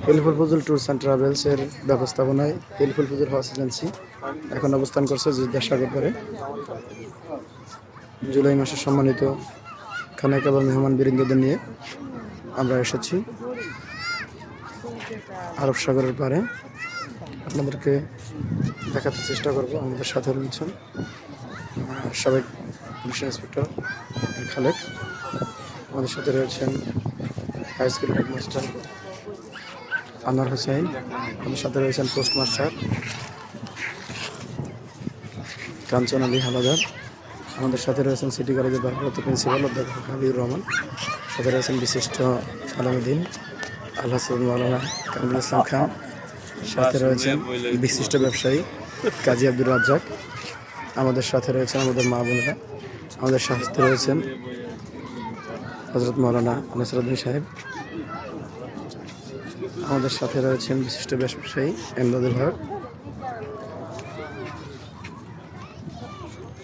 Hilful Fazal tours and travels এর ব্যবস্থাপনায় হিলফুল ফজল হজ agency এখন অবস্থান করছে জেদ্দা সাগর পাড়ে। জুলাই মাসের সম্মানিত খানায় কাবার মেহমান বৃন্দদের নিয়ে আমরা এসেছি আরব সাগরের পাড়ে। আপনাদেরকে দেখাতে চেষ্টা করব। আমাদের সাথে রয়েছেন সাবেক পুলিশ ইন্সপেক্টর খালেক, আমাদের সাথে রয়েছেন high school headmaster Anwar Hossain, আমাদের সাথে রয়েছেন পোস্টমাস্টার কাঞ্চন আলী হালাদার, আমাদের সাথে রয়েছেন সিটি কলেজের ভারপ্রাপ্ত প্রিন্সিপাল অধ্যাপক হাবিবুর রহমান, সাথে রয়েছেন বিশিষ্ট আলমউদ্দিন আলহাসন মাওলানা কামরুল ইসলাম খান, সাথে রয়েছেন বিশিষ্ট ব্যবসায়ী কাজী আব্দুর রাজ্জাক, আমাদের সাথে রয়েছেন আমাদের মা বোনেরা, আমাদের সাথে রয়েছেন হজরত মাওলানা নসরুদ্দিন সাহেব, আমাদের সাথে রয়েছেন বিশিষ্ট ব্যবসায়ী এমদাদুল হক।